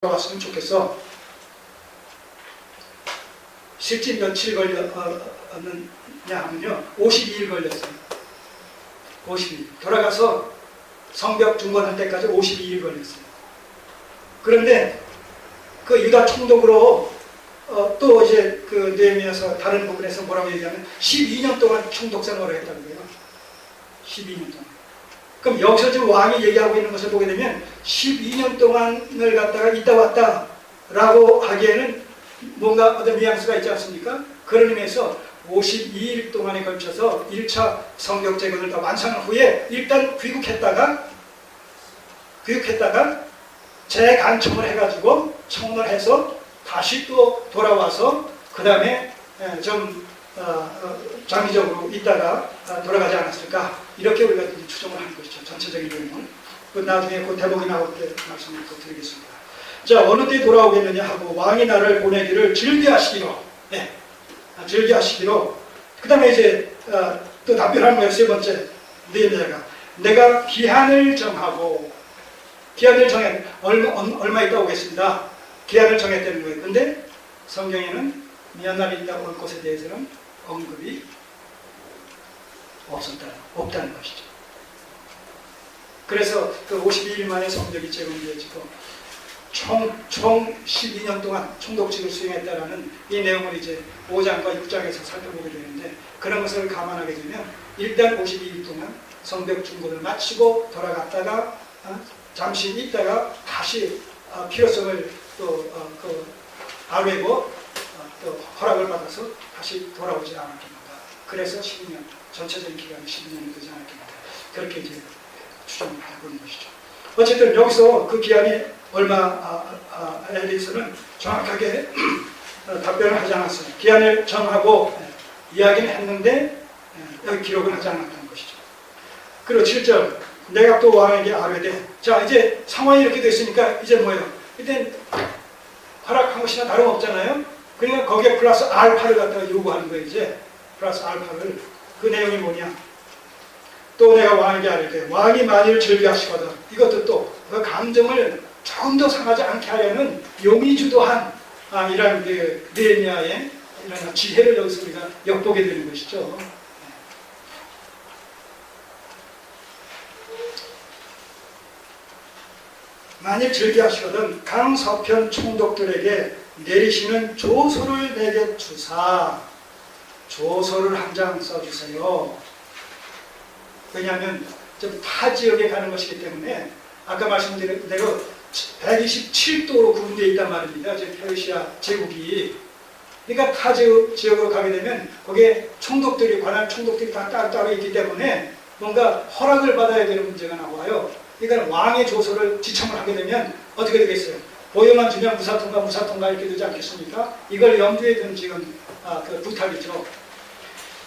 왔으면 좋겠어. 실제 며칠 걸렸느냐 하면요, 52일 걸렸어요. 52일. 돌아가서 성벽 중건할 때까지 52일 걸렸어요. 그런데 그 유다 총독으로 또 이제 그 느헤미야서 다른 부분에서 뭐라고 얘기하면 12년 동안 총독 생활을 했다는 거예요. 12년 동안. 그럼 여기서 지금 왕이 얘기하고 있는 것을 보게 되면 12년 동안을 갖다가 있다 왔다 라고 하기에는 뭔가 어떤 뉘앙스가 있지 않습니까? 그런 의미에서 52일 동안에 걸쳐서 1차 성벽 재건을 다 완성한 후에 일단 귀국했다가 재간청을 해가지고 청원을 해서 다시 또 돌아와서 그 다음에 좀 장기적으로 있다가 돌아가지 않았을까, 이렇게 우리가 추정을 하는 것이죠. 전체적인 내용은 나중에 그 대목이 나올 때 말씀을 또 드리겠습니다. 자, 어느 때 돌아오겠느냐 하고 왕이 나를 보내기를 즐겨하시기로, 즐겨하시기로. 그 다음에 이제 또 답변하는 거예요. 세 번째, 느헤미야가 내가 기한을 정하고, 기한을 정해 얼마 있다 오겠습니다. 기한을 정했다는 거예요. 근데 성경에는 몇 날 있다 올 것에 대해서는 언급이 없다는 것이죠. 그래서 그 52일 만에 성벽이 재건되어지고 총 12년 동안 총독직을 수행했다라는 이 내용을 이제 5장과 6장에서 살펴보게 되는데, 그런 것을 감안하게 되면 일단 52일 동안 성벽 중건을 마치고 돌아갔다가 잠시 있다가 다시 필요성을 또 아뢰고 또 허락을 받아서 다시 돌아오지 않았겠는가. 그래서 12년, 전체적인 기간이 12년이 되지 않았겠는가. 그렇게 이제 추정을 하고 있는 것이죠. 어쨌든 여기서 그 기한이 얼마에 대해서는 정확하게 답변을 하지 않았어요. 기한을 정하고 이야기는 했는데 여기 기록은 하지 않았다는 것이죠. 그리고 7절, 내가 또 왕에게 아뢰되, 자 이제 상황이 이렇게 됐으니까 이제 뭐예요? 이때 허락한 것이나 다름없잖아요. 그러니까 거기에 플러스 알파를 갖다가 요구하는 거예요. 이제 플러스 알파를. 그 내용이 뭐냐? 또 내가 왕에게 아뢰되 왕이 만일 즐겨하시거든. 이것도 또 그 감정을 조금 더 상하지 않게 하려는 용의주도한 이런 그 느헤미야의 이런 지혜를 여기서 우리가 엿보게 되는 것이죠. 만일 즐겨하시거든 강서편 총독들에게 내리시는 조서를 내게 주사, 조서를 한 장 써주세요. 왜냐하면 좀 타 지역에 가는 것이기 때문에 아까 말씀드린 대로 127도로 구분되어 있단 말입니다. 페르시아 제국이. 그러니까 타 지역으로 가게 되면 거기에 총독들이, 관할 총독들이 다 따로 있기 때문에 뭔가 허락을 받아야 되는 문제가 나와요. 그러니까 왕의 조서를 지청을 하게 되면 어떻게 되겠어요? 보여만 주면 무사통과 이렇게 되지 않겠습니까? 이걸 염두에 둔 지금 그 부탁이죠.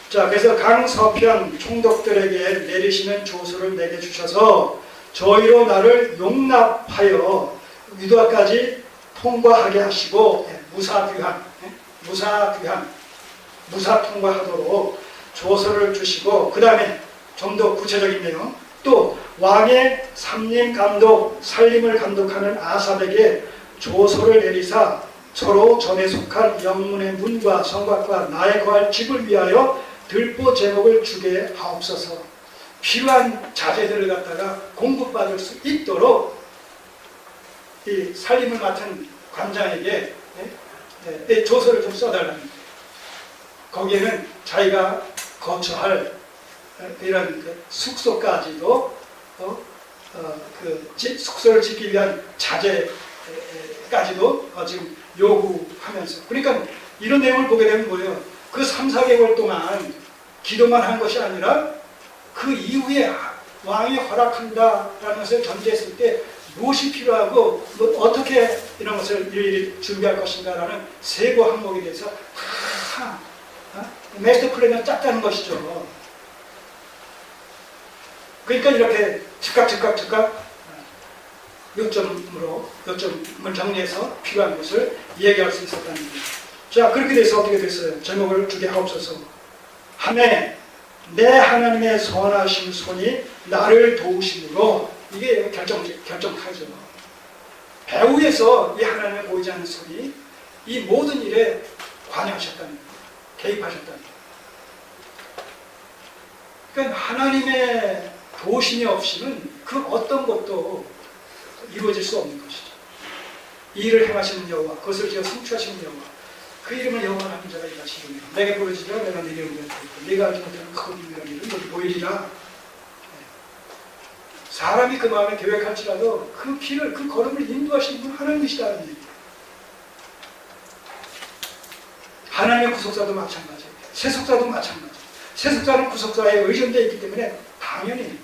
자, 그래서 강서편 총독들에게 내리시는 조서를 내게 주셔서 저희로 나를 용납하여 유다까지 통과하게 하시고 무사 통과하도록 조서를 주시고, 그 다음에 좀 더 구체적인 내용, 또 왕의 삼림 감독, 살림을 감독하는 아삽에게 조서를 내리사 서로 전에 속한 영문의 문과 성곽과 나의 거할 집을 위하여 들보 제목을 주게 하옵소서. 필요한 자재들을 갖다가 공급받을 수 있도록 이 살림을 맡은 관장에게 조서를 좀 써달라는 거예요. 거기에는 자기가 거처할 이런 숙소까지도 숙소를 짓기 위한 자재까지도 지금 요구하면서, 그러니까 이런 내용을 보게 되면 뭐예요? 그 3-4개월 동안 기도만 한 것이 아니라 그 이후에 왕이 허락한다라는 것을 전제했을 때 무엇이 필요하고 어떻게 이런 것을 일일이 준비할 것인가라는 세부 항목에 대해서 다 마스터 플랜을 짰다는 것이죠. 그러니까 이렇게 즉각 요점을 정리해서 필요한 것을 얘기할 수 있었다는 거예요. 자, 그렇게 돼서 어떻게 됐어요? 제목을 주게 하옵소서 하매 내 하나님의 선하신 손이 나를 도우심으로, 이게 결정타죠. 배후에서 이 하나님의 보이지 않는 손이 이 모든 일에 관여하셨다는 거예요. 개입하셨다는 거예요. 그러니까 하나님의 도우심이 없이는 그 어떤 것도 이루어질 수 없는 것이죠. 이 일을 행하시는 여호와, 그것을 지어 성취하시는 여호와, 그 이름을 영원하는 자가 이같이 이루며 내게 부르짖으라 내가 네 이름을 부르리라. 네가 알지 못하는 큰 일이라는 일은 너희 보이리라. 사람이 그 마음에 계획할지라도 그 길을, 그 걸음을 인도하시는 분은 하나님이시다는 얘기예요. 하나님의 구속사도 마찬가지예요. 세속사도 마찬가지예요. 세속사는 구속사에 의존되어 있기 때문에 당연히.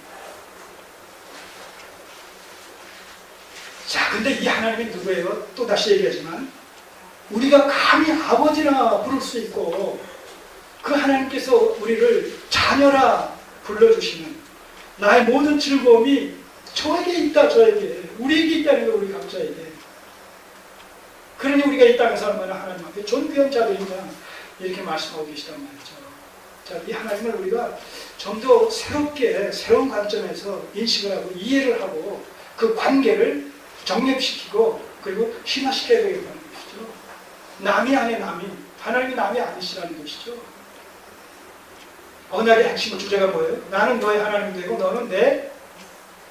자, 근데 이 하나님이 누구예요? 또 다시 얘기하지만 우리가 감히 아버지라 부를 수 있고 그 하나님께서 우리를 자녀라 불러주시는 나의 모든 즐거움이 저에게 있다, 저에게. 우리에게 있다는 거, 우리 각자에게. 그러니 우리가 이 땅에서 얼마나 하나님 앞에 존귀한 자들이냐, 이렇게 말씀하고 계시단 말이죠. 자, 이 하나님을 우리가 좀 더 새롭게, 새로운 관점에서 인식을 하고, 이해를 하고, 그 관계를 정립시키고, 그리고 신화시켜야 되겠다는 것이죠. 남이 아닌 남이, 하나님이 남이 아니시라는 것이죠. 언약의 핵심 주제가 뭐예요? 나는 너의 하나님이 되고 너는 내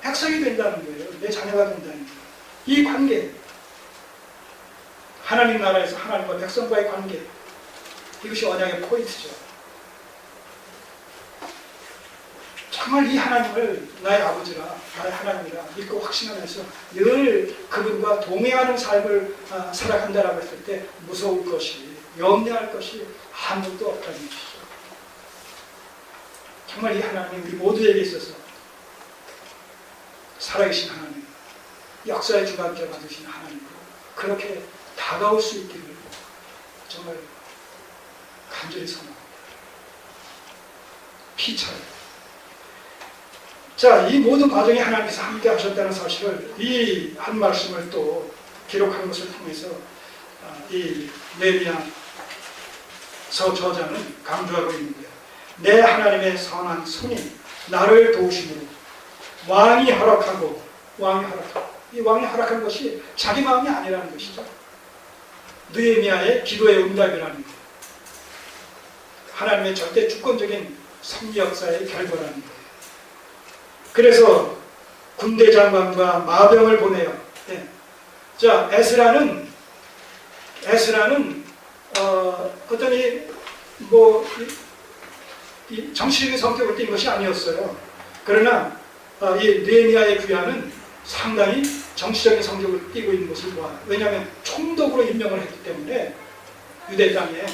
백성이 된다는 거예요. 내 자녀가 된다는 거예요. 이 관계, 하나님 나라에서 하나님과 백성과의 관계, 이것이 언약의 포인트죠. 정말 이 하나님을 나의 아버지라, 나의 하나님이라 믿고 확신하면서 늘 그분과 동행하는 삶을 살아간다라고 했을 때 무서울 것이, 염려할 것이 아무것도 없다는 것이죠. 정말 이 하나님이 우리 모두에게 있어서 살아계신 하나님, 역사의 주관자 받으신 하나님으로 그렇게 다가올 수 있기를 정말 간절히 소망합니다. 피차를. 자, 이 모든 과정에 하나님께서 함께 하셨다는 사실을 이 한 말씀을 또 기록한 것을 통해서 이 느헤미야 저자는 강조하고 있는 거예요. 내 하나님의 선한 손이 나를 도우심으로 왕이 허락하고, 이 왕이 허락한 것이 자기 마음이 아니라는 것이죠. 느헤미야의 기도의 응답이라는 거예요. 하나님의 절대 주권적인 섭리 역사의 결과라는 거예요. 그래서 군대 장관과 마병을 보내요. 네. 자, 에스라는 어떤 이 정치적인 성격을 띈 것이 아니었어요. 그러나 이 느헤미야의 귀하는 상당히 정치적인 성격을 띠고 있는 것을 보아요. 왜냐하면 총독으로 임명을 했기 때문에 유대 땅에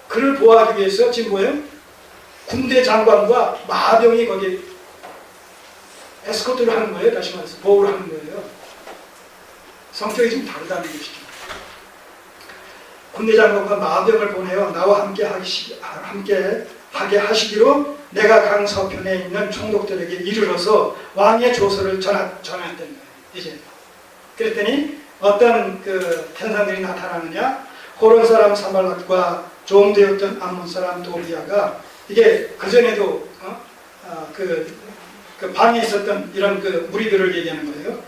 그를 보호하기 위해서 지금 뭐예요? 군대 장관과 마병이 거기 에스코트를 하는 거예요. 다시 말해서 보호를 하는 거예요. 성격이 좀 다르다는 것이죠. 군대 장관과 마병을 보내어 나와 함께 하게 하시기로 내가 강 서편에 있는 총독들에게 이르러서 왕의 조서를 전했던 거예요. 이제 그랬더니 어떤 그 현상들이 나타나느냐? 호론 사람 사말랏과 종되었던 암몬 사람 도비아가 이게 그 전에도 그 방에 있었던 이런 그 무리들을 얘기하는 거예요.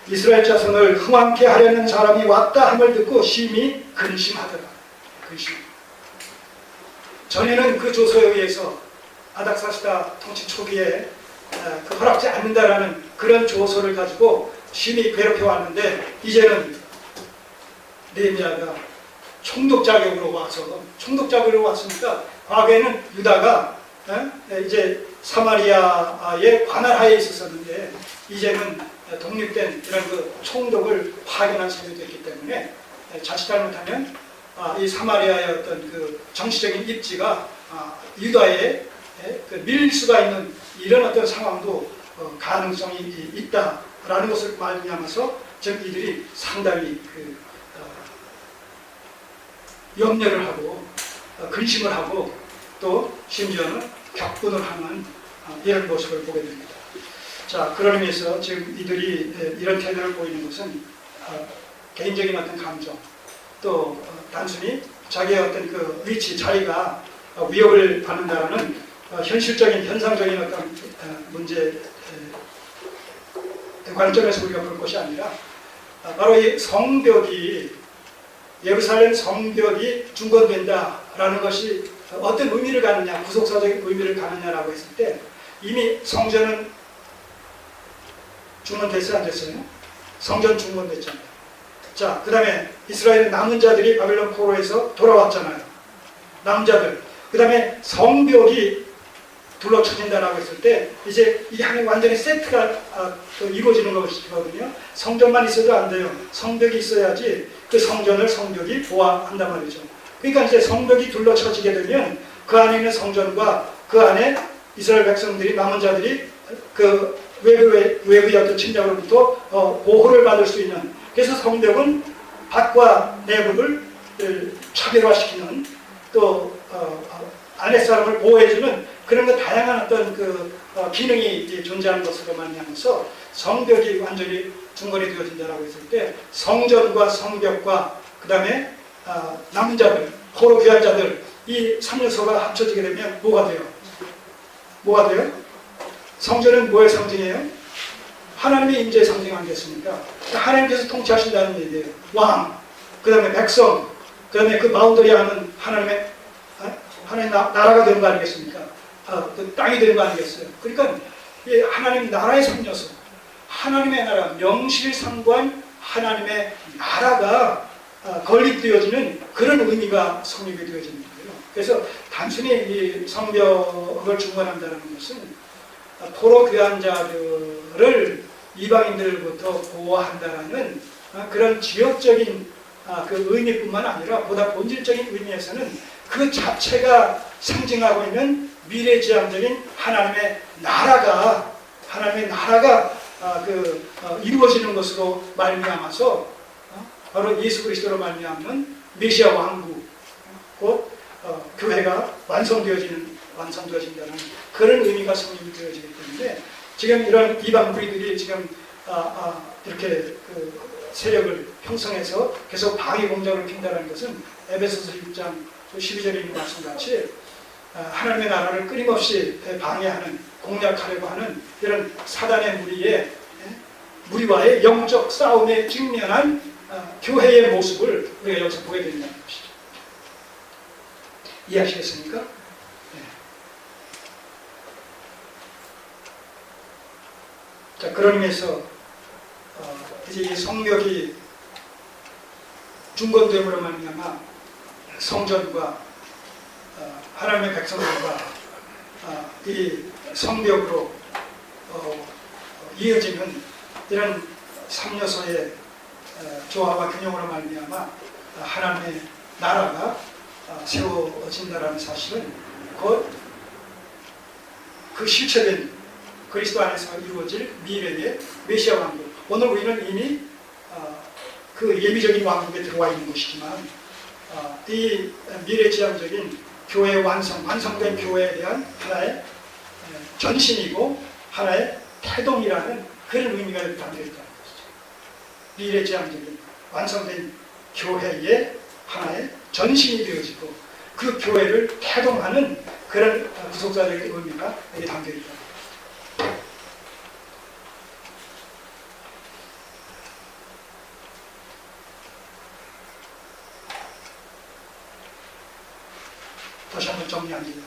이스라엘 자손을 흥왕케 하려는 사람이 왔다 함을 듣고 심히 근심하더라. 근심. 전에는 그 조서에 의해서 아닥사스다 통치 초기에 그 허락지 않는다라는 그런 조서를 가지고 심히 괴롭혀 왔는데 이제는 느헤미야가 총독 자격으로 왔으니까 과거에는 유다가 이제 사마리아의 관할하에 있었는데 이제는 독립된 이런 그 총독을 파견한 셈이 됐기 때문에 자칫 잘못하면 이 사마리아의 어떤 그 정치적인 입지가 유다에 밀릴 수가 있는 이런 어떤 상황도 가능성이 있다라는 것을 말미암아서 지금 이들이 상당히 염려를 하고 근심을 하고 또 심지어는 격분을 하는 이런 모습을 보게 됩니다. 자, 그런 의미에서 지금 이들이 이런 태도를 보이는 것은 개인적인 어떤 감정 또 단순히 자기의 어떤 그 위치, 자리가 위협을 받는다는 현실적인, 현상적인 어떤 문제 관점에서 우리가 볼 것이 아니라 바로 이 성벽이, 예루살렘 성벽이 중건된다라는 것이 어떤 의미를 갖느냐, 구속사적인 의미를 갖느냐라고 했을 때, 이미 성전은 중건됐어요, 안 됐어요? 성전 중건됐잖아요. 자, 그 다음에 이스라엘 남은 자들이 바벨론 포로에서 돌아왔잖아요. 남은 자들. 그 다음에 성벽이 둘러쳐진다라고 했을 때, 이제 이 하나님 완전히 세트가 이루어지는 것이거든요. 성전만 있어도 안 돼요. 성벽이 있어야지 그 성전을 성벽이 보호한단 말이죠. 그러니까 이제 성벽이 둘러쳐지게 되면 그 안에 있는 성전과 그 안에 이스라엘 백성들이, 남은 자들이 그 외부의 어떤 침략으로부터 보호를 받을 수 있는, 그래서 성벽은 밖과 내부를 차별화시키는, 또 안에 사람을 보호해주는 그런 다양한 어떤 기능이 존재하는 것으로 말미암아서 성벽이 완전히 중건이 되어진다라고 했을 때, 성전과 성벽과 그 다음에 남은 자들, 포로 귀한 자들, 이 3요소가 합쳐지게 되면 뭐가 돼요? 뭐가 돼요? 성전은 뭐의 상징이에요? 하나님의 임재의 상징 아니겠습니까? 하나님께서 통치하신다는 얘기예요. 왕, 그 다음에 백성, 그 다음에 그 바운더리 하는 하나님 나라가 되는 거 아니겠습니까? 그 땅이 되는 거 아니겠어요? 그러니까 이 하나님 나라의 3요소, 하나님의 나라, 명실상부한 하나님의 나라가 건립되어지는 그런 의미가 성립이 되어지는 거예요. 그래서 단순히 이 성벽을 중건한다는 것은 포로 귀한 자들을 이방인들로부터 보호한다는 그런 지역적인 그 의미뿐만 아니라 보다 본질적인 의미에서는 그 자체가 상징하고 있는 미래지향적인 하나님의 나라가 이루어지는 것으로 말미암아서 바로 예수 그리스도로 말미암는 메시아 왕국, 곧 교회가 완성되어진다는 그런 의미가 성립이 되어지기 때문에 지금 이런 이방 무리들이 지금 이렇게 세력을 형성해서 계속 방위 공작을 핀다는 것은 에베소서 6장 12절에 있는 말씀같이 하나님의 나라를 끊임없이 방해하는, 공략하려고 하는 이런 사단의 무리와의 영적 싸움에 직면한 교회의 모습을 우리가 여기서 보게 된다는 것이죠. 이해하시겠습니까? 네. 자, 그런 의미에서 이제 이 성벽이 중건됨으로 말미암아 성전과 하나님의 백성들과 이 성벽으로 이어지는 이런 3요소의 조화와 균형으로 말미암아 하나님의 나라가 세워진다라는 사실은 곧 그 실체된 그리스도 안에서 이루어질 미래의 메시아 왕국, 오늘 우리는 이미 그 예비적인 왕국에 들어와 있는 것이지만 이 미래지향적인 교회의 완성된 교회에 대한 하나의 전신이고 하나의 태동이라는 그런 의미가 여기 담겨 있다는 것이죠. 미래지향적인 완성된 교회의 하나의 전신이 되어지고 그 교회를 태동하는 그런 구속사적인 의미가 여기 담겨 있다. 다시 한번 정리합니다.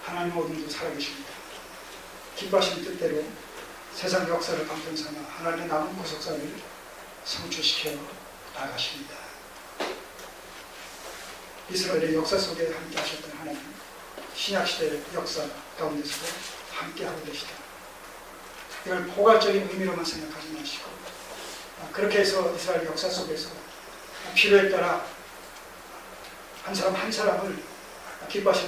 하나님 오늘도 살아계십니다. 기뻐하신 뜻대로 세상 역사를 방편 삼아 하나님의 남은 구속사를 성취시켜 나가십니다. 이스라엘의 역사 속에 함께 하셨던 하나님, 신약시대의 역사 가운데서도 함께하고 계시다. 이걸 포괄적인 의미로만 생각하지 마시고 그렇게 해서 이스라엘 역사 속에서 필요에 따라 한 사람 한 사람을 기뻐하시는